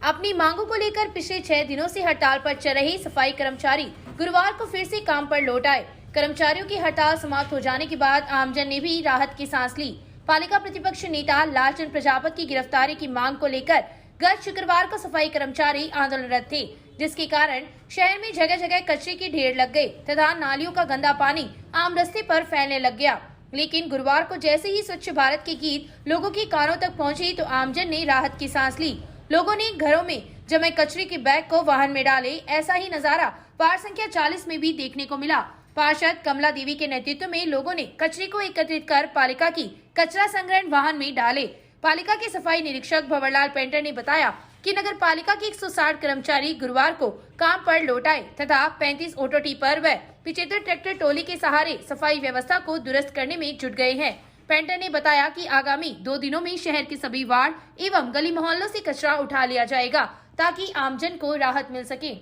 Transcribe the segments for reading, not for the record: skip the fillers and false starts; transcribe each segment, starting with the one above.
अपनी मांगों को लेकर पिछले 6 दिनों से हड़ताल पर चल रहे सफाई कर्मचारी गुरुवार को फिर से काम पर लौट आए। कर्मचारियों की हड़ताल समाप्त हो जाने के बाद आमजन ने भी राहत की सांस ली। पालिका प्रतिपक्ष नेता लालचंद प्रजापति की गिरफ्तारी की मांग को लेकर गत शुक्रवार को सफाई कर्मचारी आंदोलनरत थे, जिसके कारण शहर में जगह जगह कचरे के ढेर लग गए तथा नालियों का गंदा पानी आम रास्ते पर फैलने लग गया। लेकिन गुरुवार को जैसे ही स्वच्छ भारत के गीत लोगों के कानों तक पहुंचे तो आमजन ने राहत की सांस ली। लोगों ने घरों में जमे कचरे के बैग को वाहन में डाले। ऐसा ही नजारा वार्ड संख्या 40 में भी देखने को मिला। पार्षद कमला देवी के नेतृत्व में लोगों ने कचरे को एकत्रित कर पालिका की कचरा संग्रहण वाहन में डाले। पालिका के सफाई निरीक्षक भंवरलाल पेंटर ने बताया कि नगर पालिका के 160 कर्मचारी गुरुवार को काम पर लौट आए तथा 35 ऑटो टिपर व 75 ट्रैक्टर टोली के सहारे सफाई व्यवस्था को दुरुस्त करने में जुट गए हैं। पेंटर ने बताया कि आगामी 2 दिनों में शहर के सभी वार्ड एवं गली मोहल्लों से कचरा उठा लिया जाएगा ताकि आमजन को राहत मिल सके।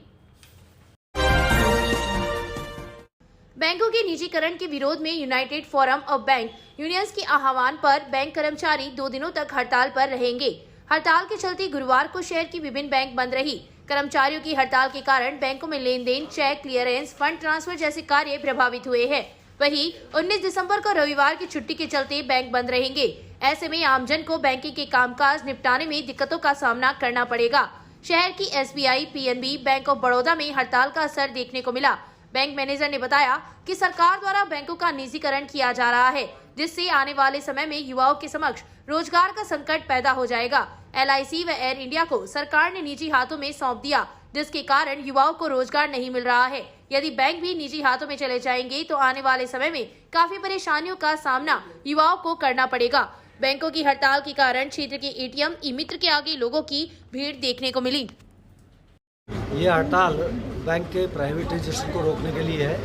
बैंकों के निजीकरण के विरोध में United forum of bank unions के आह्वान पर बैंक कर्मचारी 2 दिनों तक हड़ताल पर रहेंगे। हड़ताल के चलते गुरुवार को शहर की विभिन्न बैंक बंद रही। कर्मचारियों की हड़ताल के कारण बैंकों में लेन देन, चेक क्लियरेंस, फंड ट्रांसफर जैसे कार्य प्रभावित हुए हैं। वहीं 19 दिसंबर को रविवार की छुट्टी के चलते बैंक बंद रहेंगे। ऐसे में आमजन को बैंकिंग के कामकाज निपटाने में दिक्कतों का सामना करना पड़ेगा। शहर की SBI, PNB, bank of Baroda में हड़ताल का असर देखने को मिला। बैंक मैनेजर ने बताया कि सरकार द्वारा बैंकों का निजीकरण किया जा रहा है, जिससे आने वाले समय में युवाओं के समक्ष रोजगार का संकट पैदा हो जाएगा। LIC व एयर इंडिया को सरकार ने निजी हाथों में सौंप दिया, जिसके कारण युवाओं को रोजगार नहीं मिल रहा है। यदि बैंक भी निजी हाथों में चले जाएंगे तो आने वाले समय में काफी परेशानियों का सामना युवाओं को करना पड़ेगा। बैंकों की हड़ताल के कारण क्षेत्र के ATM, ई-मित्र के आगे लोगों की भीड़ देखने को मिली। ये हड़ताल बैंक के प्राइवेटाइजेशन को रोकने के लिए है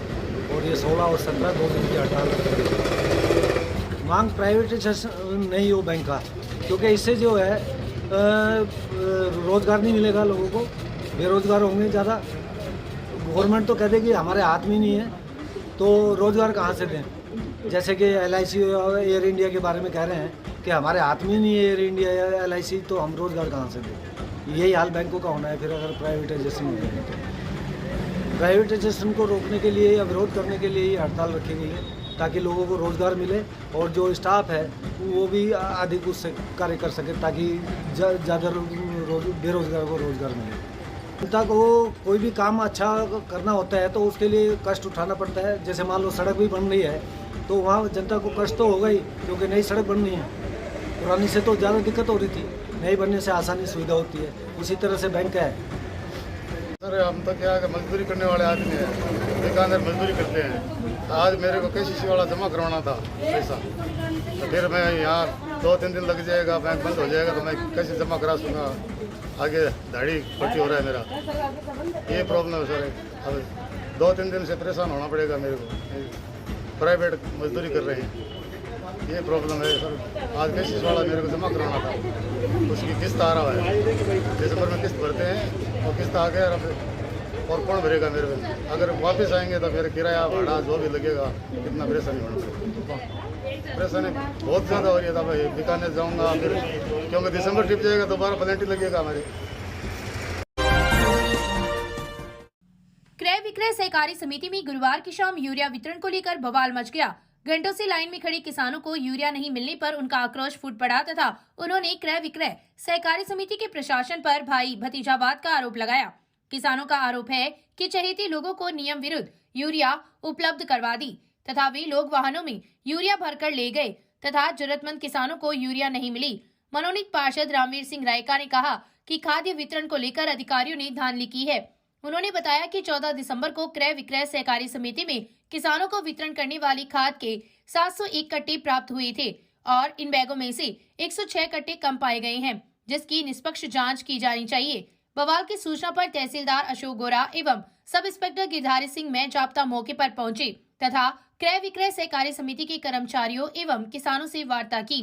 और ये 16 और 17 2 दिन की हड़ताल है। मांग प्राइवेटाइजेशन नहीं हो बैंक का, क्योंकि इससे जो है रोजगार नहीं मिलेगा लोगों को, बेरोजगार होंगे ज़्यादा। गवर्नमेंट तो कह देगी हमारे हाथ में नहीं है, तो रोजगार कहाँ से दें। जैसे कि LIC और एयर इंडिया के बारे में कह रहे हैं कि हमारे हाथ में नहीं है एयर इंडिया या LIC, तो हम रोजगार कहाँ से दें। यही हाल बैंकों का होना है फिर अगर प्राइवेटाइजेशन हो जाए तो। प्राइवेटाइजेशन को रोकने के लिए या विरोध करने के लिए ये हड़ताल रखी गई है, ताकि लोगों को रोज़गार मिले और जो स्टाफ है वो भी अधिक उससे कार्य कर सके, ताकि ज़्यादा बेरोजगार को रोज़गार मिले। जनता को कोई भी काम अच्छा करना होता है तो उसके लिए कष्ट उठाना पड़ता है। जैसे मान लो सड़क भी बन रही है तो वहाँ जनता को कष्ट तो होगा ही, क्योंकि नई सड़क बन रही है। पुरानी से तो ज़्यादा दिक्कत हो रही थी, नई बनने से आसानी सुविधा होती है। उसी तरह से बैंक है। सर हम तो क्या मजदूरी करने वाले आदमी हैं, दुकानदार मजदूरी करते हैं। आज मेरे को KCC वाला जमा करवाना था पैसा, तो फिर मैं यहाँ 2-3 दिन लग जाएगा, बैंक बंद हो जाएगा, तो मैं कैसे जमा करा सूँगा। आगे दाढ़ी पट्टी हो रहा है मेरा, ये प्रॉब्लम है सर। अब 2-3 दिन से परेशान होना पड़ेगा मेरे को। प्राइवेट मजदूरी कर रहे हैं, ये प्रॉब्लम है सर। आज KCC वाला मेरे को जमा करवाना था, उसकी किस्त आ रहा है। दिसंबर में किस्त भरते हैं और किस्त आ गया और कौन भरेगा मेरे को। अगर वापस आएंगे तो मेरा किराया भाड़ा जो भी लगेगा कितना परेशानी होना। परेशानी बहुत ज़्यादा हो रही है। भाई बीकानेर जाऊँगा फिर, क्योंकि दिसंबर टिप जाएगा दोबारा पेनल्टी लगेगा हमारी। क्रय विक्रय सहकारी समिति में गुरुवार की शाम यूरिया वितरण को लेकर बवाल मच गया। घंटों से लाइन में खड़े किसानों को यूरिया नहीं मिलने पर उनका आक्रोश फूट पड़ा तथा उन्होंने क्रय विक्रय सहकारी समिति के प्रशासन पर भाई भतीजावाद का आरोप लगाया। किसानों का आरोप है कि चहेती लोगों को नियम विरुद्ध यूरिया उपलब्ध करवा दी तथा वे लोग वाहनों में यूरिया भरकर ले गए तथा जरूरतमंद किसानों को यूरिया नहीं मिली। मनोनीत पार्षद रामवीर सिंह रायका ने कहा कि खाद्य वितरण को लेकर अधिकारियों ने धांधली की है। उन्होंने बताया कि 14 दिसंबर को क्रय विक्रय सहकारी समिति में किसानों को वितरण करने वाली खाद के 701 कट्टे प्राप्त हुए थे और इन बैगों में से 106 कट्टे कम पाए गए हैं, जिसकी निष्पक्ष जांच की जानी चाहिए। बवाल की सूचना पर तहसीलदार अशोक गोरा एवं सब इंस्पेक्टर गिरधारी सिंह में जाप्ता मौके पर पहुंचे तथा क्रय विक्रय सहकारी समिति के कर्मचारियों एवं किसानों से वार्ता की।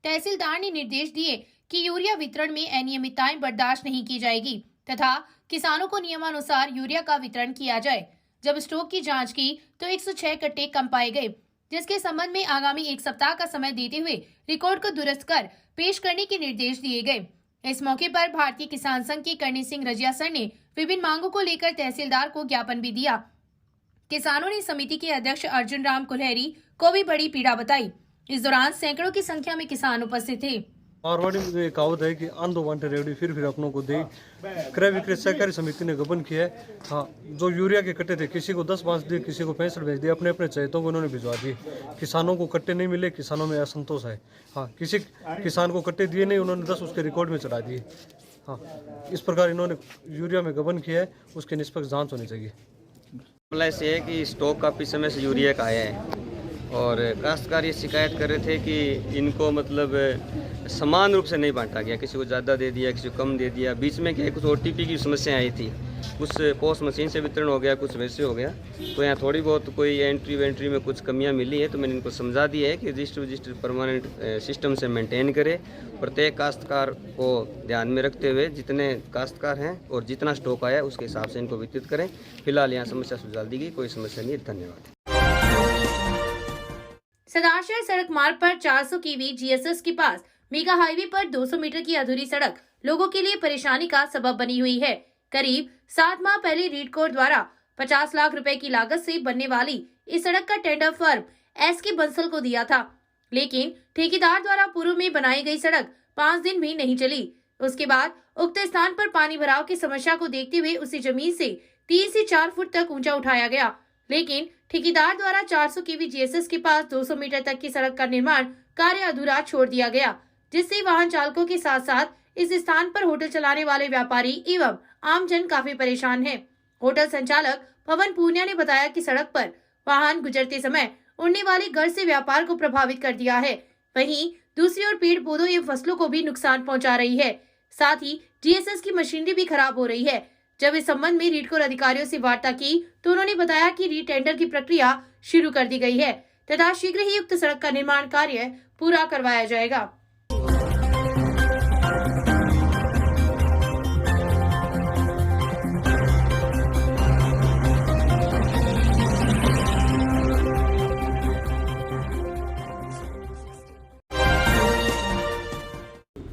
तहसीलदार ने निर्देश दिए कि यूरिया वितरण में अनियमितताएं बर्दाश्त नहीं की जाएगी तथा किसानों को नियमानुसार यूरिया का वितरण किया जाए। जब स्टॉक की जांच की तो 106 कट्टे कम पाए गए, जिसके संबंध में आगामी 1 सप्ताह का समय देते हुए रिकॉर्ड को दुरुस्त कर पेश करने के निर्देश दिए गए। इस मौके पर भारतीय किसान संघ के करणी सिंह रजिया सर ने विभिन्न मांगों को लेकर तहसीलदार को ज्ञापन भी दिया। किसानों ने समिति के अध्यक्ष अर्जुन राम कुल्हेरी को भी बड़ी पीड़ा बताई। इस दौरान सैकड़ों की संख्या में किसान उपस्थित थे। मारवाड़ी में कहावत है कि आंधो बांटे रेवड़ी फिर अपनों को दे। क्रय विक्रय सहकारी समिति ने गबन किया है। हाँ, जो यूरिया के कट्टे थे किसी को 10 बांस दिए, किसी को 65 भेज दिए, अपने अपने चहेतों को उन्होंने भिजवा दिए। किसानों को कट्टे नहीं मिले, किसानों में असंतोष है। हाँ, किसी किसान को कट्टे दिए नहीं, उन्होंने 10 उसके रिकॉर्ड में चढ़ा दिए। हाँ, इस प्रकार इन्होंने यूरिया में गबन किया है, उसकी निष्पक्ष जाँच होनी चाहिए। मामला ऐसे है कि स्टॉक काफ़ी समय से यूरिया का आया है और काश्तकार ये शिकायत कर रहे थे कि इनको मतलब समान रूप से नहीं बांटा गया, किसी को ज़्यादा दे दिया, किसी को कम दे दिया। बीच में क्या कुछ OTP की समस्या आई थी, कुछ पोस्ट मशीन से वितरण हो गया, कुछ वैसे हो गया। तो यहाँ थोड़ी बहुत कोई एंट्री में कुछ कमियाँ मिली है, तो मैंने इनको समझा दिया है कि रजिस्टर परमानेंट सिस्टम से मेंटेन करें। प्रत्येक काश्तकार को ध्यान में रखते हुए जितने काश्तकार हैं और जितना स्टॉक आया उसके हिसाब से इनको वितरित करें। फिलहाल यहाँ समस्या सुलझा दी गई, कोई समस्या नहीं है। धन्यवाद। सदाशहर सड़क मार्ग पर 400 kV GSS के पास मेगा हाईवे पर 200 मीटर की अधूरी सड़क लोगों के लिए परेशानी का सबब बनी हुई है। करीब 7 माह पहले रीडकोर द्वारा 50 लाख रुपए की लागत से बनने वाली इस सड़क का टेंडर फर्म SK बंसल को दिया था, लेकिन ठेकेदार द्वारा पूर्व में बनाई गई सड़क 5 दिन भी नहीं चली। उसके बाद उक्त स्थान पर पानी भराव की समस्या को देखते हुए उसी जमीन से 3 से 4 फुट तक ऊंचा उठाया गया, लेकिन ठेकेदार द्वारा 400 kV GSS के पास 200 मीटर तक की सड़क का निर्माण कार्य अधूरा छोड़ दिया गया, जिससे वाहन चालकों के साथ साथ इस स्थान पर होटल चलाने वाले व्यापारी एवं आमजन काफी परेशान हैं। होटल संचालक पवन पूनिया ने बताया कि सड़क पर वाहन गुजरते समय उड़ने वाली गर्द से व्यापार को प्रभावित कर दिया है। वहीं दूसरी ओर पेड़ पौधों एवं फसलों को भी नुकसान पहुंचा रही है। साथ ही GSS की मशीनरी भी खराब हो रही है। जब इस संबंध में रीडकोर अधिकारियों से वार्ता की तो उन्होंने बताया कि रीटेंडर की प्रक्रिया शुरू कर दी गई है तथा शीघ्र ही उक्त सड़क का निर्माण कार्य पूरा करवाया जाएगा।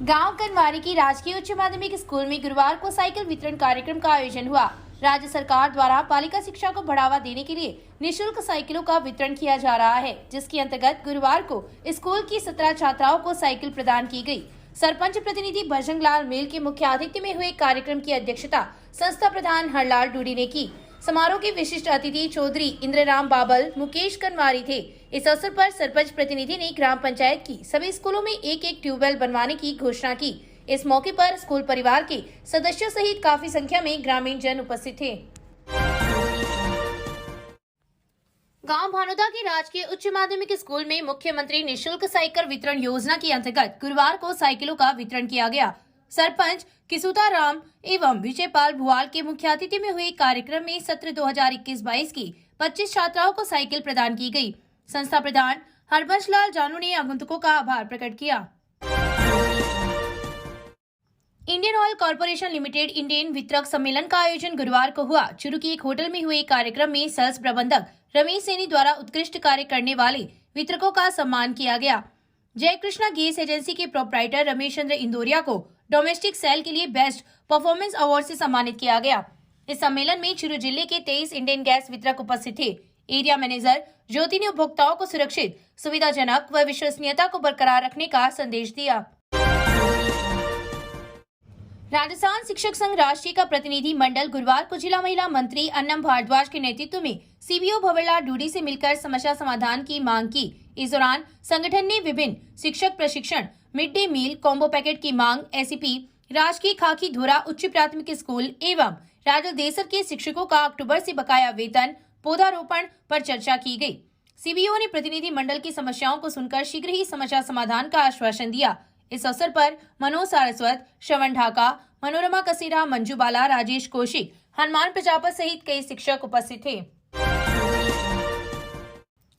गांव कनवारी की राजकीय उच्च माध्यमिक स्कूल में गुरुवार को साइकिल वितरण कार्यक्रम का आयोजन हुआ। राज्य सरकार द्वारा बालिका शिक्षा को बढ़ावा देने के लिए निःशुल्क साइकिलों का वितरण किया जा रहा है, जिसके अंतर्गत गुरुवार को स्कूल की 17 छात्राओं को साइकिल प्रदान की गई। सरपंच प्रतिनिधि बजरंग लाल मेल के मुख्य आतिथ्य में हुए कार्यक्रम की अध्यक्षता संस्था प्रधान हरलाल डूडी ने की। समारोह के विशिष्ट अतिथि चौधरी इंद्रराम बाबल मुकेश कनवारी थे। इस अवसर पर सरपंच प्रतिनिधि ने ग्राम पंचायत की सभी स्कूलों में एक ट्यूबवेल बनवाने की घोषणा की। इस मौके पर स्कूल परिवार के सदस्यों सहित काफी संख्या में ग्रामीण जन उपस्थित थे। गांव भानोदा के राजकीय उच्च माध्यमिक स्कूल में मुख्यमंत्री निःशुल्क साइकिल वितरण योजना के अंतर्गत गुरुवार को साइकिलों का वितरण किया गया। सरपंच किसूता राम एवं विजयपाल भुआल के मुख्य अतिथि में हुए कार्यक्रम में सत्र 2021-22 की 25 छात्राओं को साइकिल प्रदान की गई। संस्था प्रधान हरबंश लाल जानू ने आगंतुकों का आभार प्रकट किया। Indian oil corporation limited Indian वितरक सम्मेलन का आयोजन गुरुवार को हुआ। चुरू के एक होटल में हुए कार्यक्रम में सेल्स प्रबंधक रमेश सैनी द्वारा उत्कृष्ट कार्य करने वाले वितरकों का सम्मान किया गया। जय कृष्णा गैस एजेंसी के प्रोपराइटर रमेश चंद्र इंदौरिया को डोमेस्टिक सेल के लिए बेस्ट परफॉर्मेंस अवार्ड से सम्मानित किया गया। इस सम्मेलन में चुरू जिले के 23 इंडियन गैस वितरक उपस्थित थे। एरिया मैनेजर ज्योति ने उपभोक्ताओं को सुरक्षित, सुविधाजनक व विश्वसनीयता को बरकरार रखने का संदेश दिया। राजस्थान शिक्षक संघ राष्ट्रीय का प्रतिनिधि मंडल गुरुवार को जिला महिला मंत्री अन्नम भारद्वाज के नेतृत्व में CBO भंवरलाल डूडी से मिलकर समस्या समाधान की मांग की। इस दौरान संगठन ने विभिन्न शिक्षक प्रशिक्षण, mid day meal, combo packet की मांग, SCP, राजकीय खाकी धोरा उच्च प्राथमिक स्कूल एवं राजल देसर के शिक्षकों का अक्टूबर से बकाया वेतन, पौधारोपण पर चर्चा की गई। CBO ने प्रतिनिधि मंडल की समस्याओं को सुनकर शीघ्र ही समस्या समाधान का आश्वासन दिया। इस अवसर पर मनोज सारस्वत, श्रवण ढाका, मनोरमा कसेरा, मंजू बाला, राजेश कौशिक, हनुमान प्रजापत सहित कई शिक्षक उपस्थित थे।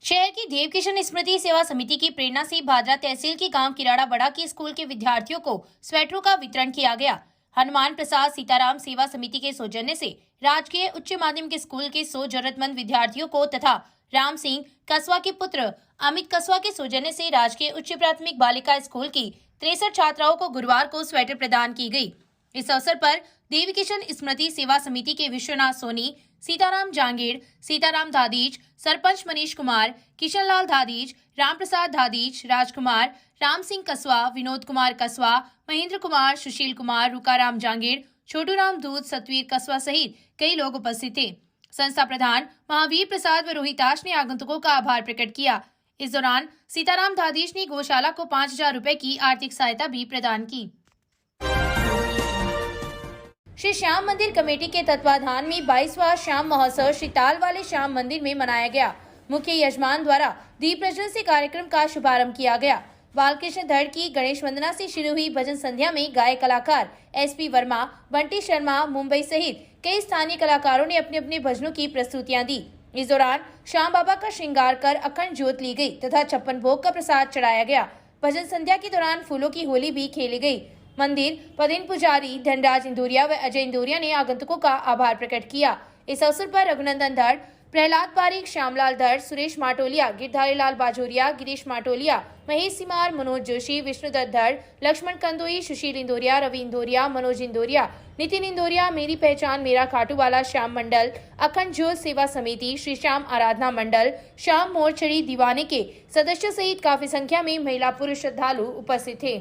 शहर की देवकिशन स्मृति सेवा समिति की प्रेरणा से भादरा तहसील के गांव किराड़ा बड़ा के स्कूल के विद्यार्थियों को स्वेटरों का वितरण किया गया। हनुमान प्रसाद सीताराम सेवा समिति के सौजन्य से राजकीय उच्च माध्यमिक स्कूल के 100 जरूरतमंद विद्यार्थियों को तथा राम सिंह कसवा के पुत्र अमित कसवा के सौजन्य से राजकीय उच्च प्राथमिक बालिका स्कूल की 63 छात्राओं को गुरुवार को स्वेटर प्रदान की गई। इस अवसर पर देवी किशन स्मृति सेवा समिति के विश्वनाथ सोनी, सीताराम जांगीड़, सीताराम दादीज, सरपंच मनीष कुमार, किशनलाल दादीज, रामप्रसाद दादीज, राजकुमार, राम सिंह कसवा, विनोद कुमार कसवा, महेंद्र कुमार, सुशील कुमार, रुकाराम जांगीड़, छोटूराम दूध, सतवीर कसवा सहित कई लोग उपस्थित थे। संस्था प्रधान महावीर प्रसाद व रोहिताश ने आगंतुकों का आभार प्रकट किया। इस दौरान सीताराम दादीश ने गौशाला को 5,000 रुपए की आर्थिक सहायता भी प्रदान की। श्री श्याम मंदिर कमेटी के तत्वाधान में 22वां श्याम महोत्सव श्री ताल वाले श्याम मंदिर में मनाया गया। मुख्य यजमान द्वारा दीप प्रज्वलन से कार्यक्रम का शुभारंभ किया गया। बालकृष्ण धड़ की गणेश वंदना से शुरू हुई भजन संध्या में गायक कलाकार SP वर्मा, बंटी शर्मा, मुंबई सहित कई स्थानीय कलाकारों ने अपने अपने भजनों की प्रस्तुतियां दी। इस दौरान श्याम बाबा का श्रृंगार कर अखंड ज्योत ली गई तथा 56 भोग का प्रसाद चढ़ाया गया। भजन संध्या के दौरान फूलों की होली भी खेली गई। मंदिर पदिन पुजारी धनराज इंदौरिया व अजय इंदौरिया ने आगंतुकों का आभार प्रकट किया। इस अवसर पर रघुनंदन धड़, प्रहलाद पारीक, श्यामलाल धड़, सुरेश माटोलिया, गिरधारी लाल बाजोरिया, गिरीश माटोलिया, महेश सिमार, मनोज जोशी, विष्णुदत्त धड़, लक्ष्मण कंदोई, सुशील इंदौरिया, रवि इंदौरिया, मनोज इंदौरिया, नितिन इंदौरिया, मेरी पहचान मेरा खाटूवाला श्याम मंडल, अखंड ज्योत सेवा समिति, श्री श्याम आराधना मंडल, श्याम मोरछड़ी दीवाने के सदस्य सहित काफी संख्या में महिला पुरुष श्रद्धालु उपस्थित थे।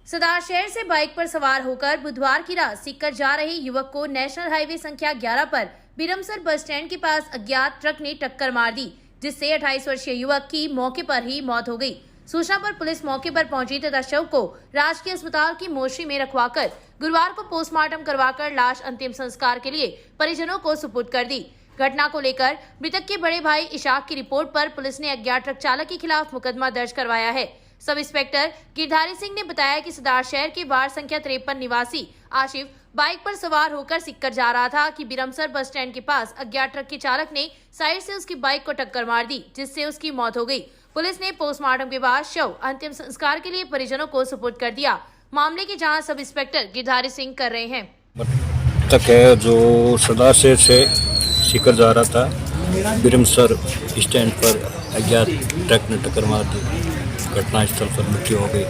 सदार शहर से बाइक पर सवार होकर बुधवार की रात सीकर जा रहे युवक को नेशनल हाईवे संख्या 11 पर बिरमसर बस स्टैंड के पास अज्ञात ट्रक ने टक्कर मार दी, जिससे 28 वर्षीय युवक की मौके पर ही मौत हो गई। सूचना पर पुलिस मौके पर पहुंची तथा शव को राजकीय अस्पताल की मोर्चरी में रखवाकर गुरुवार को पोस्टमार्टम करवाकर लाश अंतिम संस्कार के लिए परिजनों को सुपुर्द कर दी। घटना को लेकर मृतक के बड़े भाई इशाक की रिपोर्ट पर पुलिस ने अज्ञात ट्रक चालक के खिलाफ मुकदमा दर्ज करवाया है। सब इंस्पेक्टर गिरधारी सिंह ने बताया कि सदार शहर के वार्ड संख्या 53 निवासी आशिफ बाइक पर सवार होकर सिक्कर जा रहा था कि बिरमसर बस स्टैंड के पास अज्ञात ट्रक के चालक ने साइड से उसकी बाइक को टक्कर मार दी, जिससे उसकी मौत हो गई। पुलिस ने पोस्टमार्टम के बाद शव अंतिम संस्कार के लिए परिजनों को सुपुर्द कर दिया। मामले की जांच सब इंस्पेक्टर गिरधारी सिंह कर रहे हैं। तक है जो सदार शहर से सीकर जा रहा था, बिरमसर स्टैंड पर अज्ञात ट्रक ने टक्कर मार दी। घटनास्थल पर मृत्यु हो गई।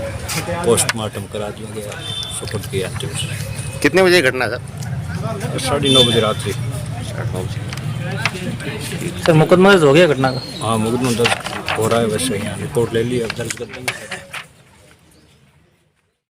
पोस्टमार्टम करा दिया गया, सुपुर्द किया अंतिम। कितने बजे घटना सर? 9:30 बजे रात्रि। सर मुकदमा दर्ज हो गया घटना का? हाँ, मुकदमा दर्ज हो रहा है। वैसे यहाँ रिपोर्ट ले ली, अब दर्ज कर देंगे।